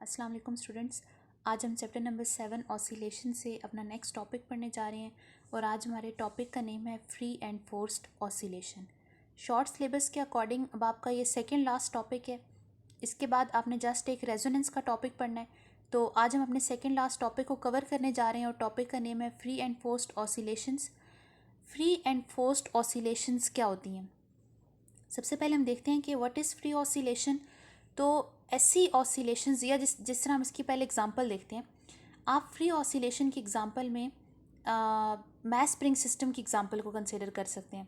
अस्सलाम वालेकुम स्टूडेंट्स। आज हम चैप्टर नंबर 7 ऑसिलेशन से अपना नेक्स्ट टॉपिक पढ़ने जा रहे हैं और आज हमारे टॉपिक का नेम है free and forced oscillation. Short syllabus के अकॉर्डिंग अब आपका ये सेकंड लास्ट टॉपिक है। इसके बाद आपने जस्ट एक रेजोनेंस का टॉपिक पढ़ना है। तो आज हम अपने सेकंड लास्ट टॉपिक को कवर करने जा रहे हैं और टॉपिक का नेम है free and forced oscillations. Free and forced oscillations क्या होती हैं? सबसे पहले हम देखते हैं कि व्हाट इज़ फ्री ऑसिलेशन। तो ऐसी ऑसिलेशंस या जिस तरह हम इसकी पहले एग्जांपल देखते हैं। आप फ्री ऑसिलेशन की एग्जांपल में मैस स्प्रिंग सिस्टम की एग्जांपल को कंसिडर कर सकते हैं।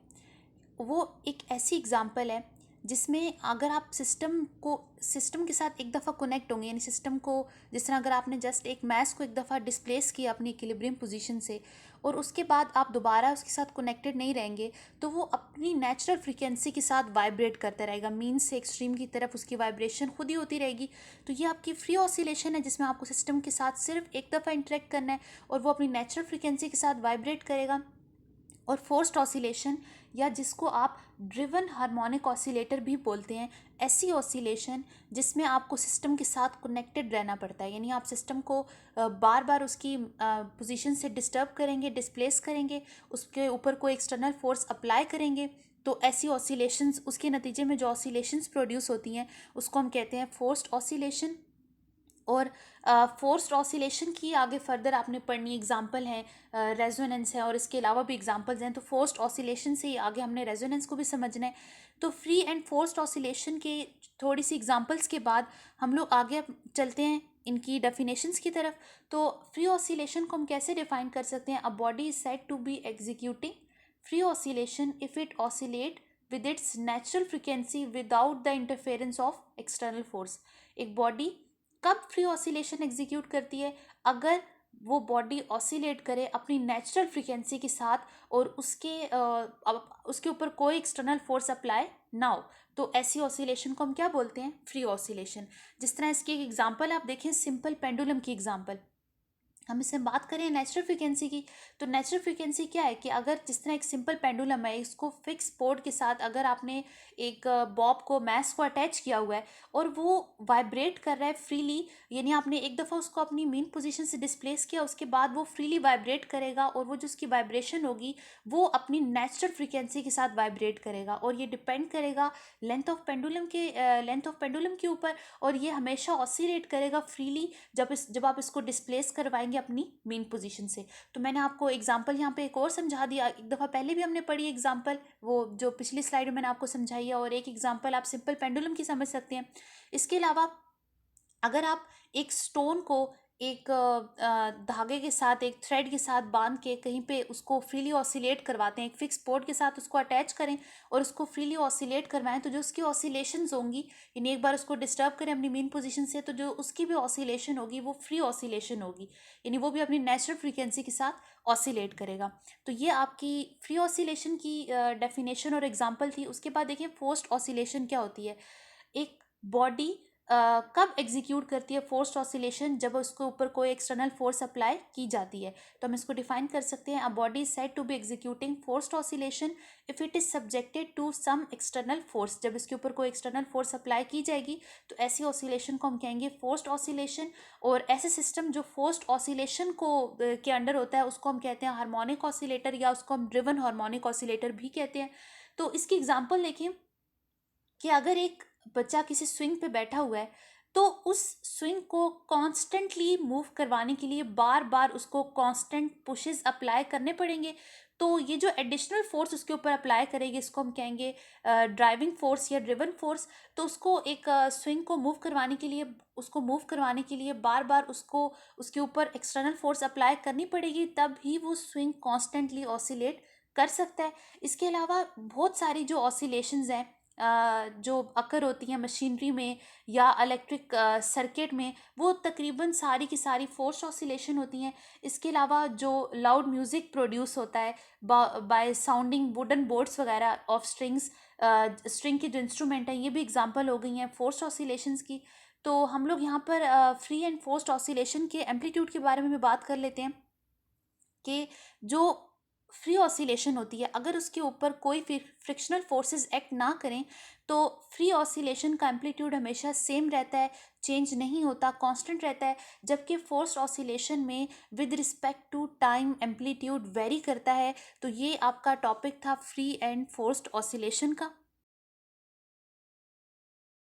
वो एक ऐसी एग्जांपल है जिसमें अगर आप सिस्टम के साथ एक दफ़ा कनेक्ट होंगे, यानी सिस्टम को जिस तरह अगर आपने जस्ट एक मैस को एक दफ़ा डिस्प्लेस किया अपनी इक्विलिब्रियम पोजीशन से और उसके बाद आप दोबारा उसके साथ कनेक्टेड नहीं रहेंगे, तो वो अपनी नेचुरल फ्रीक्वेंसी के साथ वाइब्रेट करता रहेगा। मीन से एक्सट्रीम की तरफ उसकी वाइब्रेशन खुद ही होती रहेगी। तो ये आपकी फ्री ऑसिलेशन है जिसमें आपको सिस्टम के साथ सिर्फ एक दफ़ा इंटरेक्ट करना है और वो अपनी नेचुरल फ्रीक्वेंसी के साथ वाइब्रेट करेगा। और फोर्स्ड ऑसिलेशन या जिसको आप ड्रिवन हार्मोनिक ऑसिलेटर भी बोलते हैं, ऐसी ऑसिलेशन जिसमें आपको सिस्टम के साथ कनेक्टेड रहना पड़ता है, यानी आप सिस्टम को बार बार उसकी पोजीशन से डिस्टर्ब करेंगे, डिस्प्लेस करेंगे, उसके ऊपर कोई एक्सटर्नल फोर्स अप्लाई करेंगे। तो ऐसी ऑसिलेशंस, उसके नतीजे में जो ऑसिलेशंस प्रोड्यूस होती हैं उसको हम कहते हैं फोर्स्ड ऑसिलेशन। और फोर्स्ड ऑसिलेशन की आगे फर्दर आपने पढ़नी एग्जांपल हैं, रेजोनेंस है और इसके अलावा भी एग्जांपल्स हैं। तो फोर्स्ड ऑसिलेशन से ही आगे हमने रेजोनेंस को भी समझना है। तो फ्री एंड फोर्स्ड ऑसिलेशन के थोड़ी सी एग्जांपल्स के बाद हम लोग आगे चलते हैं इनकी डेफिनेशंस की तरफ। तो फ्री ऑसिलेशन को हम कैसे डिफाइन कर सकते हैं? A body is said to be executing free oscillation if it oscillate with its natural frequency without the interference of external force. एक बॉडी कब फ्री ऑसिलेशन एग्जीक्यूट करती है? अगर वो बॉडी ऑसिलेट करे अपनी नेचुरल फ्रीक्वेंसी के साथ और उसके ऊपर कोई एक्सटर्नल फोर्स अप्लाई ना हो, तो ऐसी ऑसिलेशन को हम क्या बोलते हैं? Free oscillation. जिस तरह इसकी एक एग्जांपल आप देखें, सिंपल पेंडुलम की एग्जांपल। हम इससे बात करें नेचुरल फ्रीक्वेंसी की, तो नेचुरल फ्रीक्वेंसी क्या है कि अगर जिस तरह एक सिंपल पेंडुलम है, इसको फिक्स पोर्ट के साथ अगर आपने एक बॉब को मैस को अटैच किया हुआ है और वो वाइब्रेट कर रहा है फ्रीली, यानी आपने एक दफ़ा उसको अपनी मेन पोजीशन से डिस्प्लेस किया, उसके बाद वो फ्रीली वाइब्रेट करेगा और वो जो उसकी वाइब्रेशन होगी वो अपनी नेचुरल फ्रीक्वेंसी के साथ वाइब्रेट करेगा। और ये डिपेंड करेगा लेंथ ऑफ पेंडुलम के ऊपर, और ये हमेशा ऑसिलेट करेगा फ्रीली जब आप इसको डिस्प्लेस करवाएंगे अपनी मेन पोजीशन से। तो मैंने आपको एग्जांपल यहाँ पे एक और समझा दिया, एक दफ़ा पहले भी हमने पढ़ी एग्जांपल, वो जो पिछली स्लाइड में मैंने आपको समझाई है, और एक एग्जांपल आप सिंपल पेंडुलम की समझ सकते हैं। इसके अलावा अगर आप एक स्टोन को एक धागे के साथ, एक थ्रेड के साथ बांध के कहीं पे उसको फ्रीली ऑसिलेट करवाते हैं, एक फिक्स पोर्ट के साथ उसको अटैच करें और उसको फ्रीली ऑसिलेट करवाएं, तो जो उसकी ऑसिलेशंस होंगी, यानी एक बार उसको डिस्टर्ब करें अपनी मेन पोजीशन से, तो जो उसकी भी ऑसिलेशन होगी वो फ्री ऑसिलेशन होगी, यानी वो भी अपनी नेचुरल फ्रीक्वेंसी के साथ ऑसिलेट करेगा। तो ये आपकी फ्री ऑसिलेशन की डेफिनेशन और एग्जाम्पल थी। उसके बाद देखिए फोर्स्ड ऑसिलेशन क्या होती है। एक बॉडी कब एग्जीक्यूट करती है फोर्स्ड ऑसिलेशन? जब उसके ऊपर कोई एक्सटर्नल फोर्स अप्लाई की जाती है। तो हम इसको डिफाइन कर सकते हैं, a body is said to be executing forced oscillation if it is subjected to some external force. जब इसके ऊपर कोई एक्सटर्नल फोर्स अप्लाई की जाएगी तो ऐसी ऑसिलेशन को हम कहेंगे फोर्स्ड ऑसिलेशन। और ऐसे सिस्टम जो फोर्स्ड ऑसिलेशन को के अंडर होता है उसको हम कहते हैं हार्मोनिक ऑसिलेटर, या उसको हम ड्रिवन हार्मोनिक ऑसिलेटर भी कहते हैं। तो इसकी एग्जांपल देखें कि अगर एक बच्चा किसी स्विंग पे बैठा हुआ है, तो उस स्विंग को कॉन्स्टेंटली मूव करवाने के लिए बार बार उसको कांस्टेंट पुशेस अप्लाई करने पड़ेंगे। तो ये जो एडिशनल फोर्स उसके ऊपर अप्लाई करेगी इसको हम कहेंगे ड्राइविंग फोर्स या ड्रिवन फोर्स। तो उसको एक स्विंग को मूव करवाने के लिए बार बार उसको उसके ऊपर एक्सटर्नल फोर्स अप्लाई करनी पड़ेगी, तब ही वो स्विंग कॉन्स्टेंटली ऑसिलेट कर सकता है। इसके अलावा बहुत सारी जो ऑसिलेशंस हैं जो अकर होती हैं मशीनरी में या इलेक्ट्रिक सर्किट में, वो तकरीबन सारी की सारी फोर्स ऑसिलेशन होती हैं। इसके अलावा जो लाउड म्यूज़िक प्रोड्यूस होता है बाय साउंडिंग वुडन बोर्ड्स वगैरह ऑफ स्ट्रिंग के जो इंस्ट्रूमेंट हैं, ये भी एग्जांपल हो गई हैं फोर्स ऑसिलेशंस की। तो हम लोग यहाँ पर फ्री एंड फोर्स्ड ऑसिलेशन के एम्पलीट्यूड के बारे में भी बात कर लेते हैं कि जो फ्री ऑसिलेशन होती है, अगर उसके ऊपर कोई फ्रिक्शनल फोर्सेस एक्ट ना करें तो फ्री ऑसिलेशन का एम्पलीट्यूड हमेशा सेम रहता है, चेंज नहीं होता, कांस्टेंट रहता है। जबकि फोर्स्ड ऑसिलेशन में with respect to time amplitude vary करता है। तो ये आपका टॉपिक था फ्री एंड फोर्स्ड ऑसिलेशन का।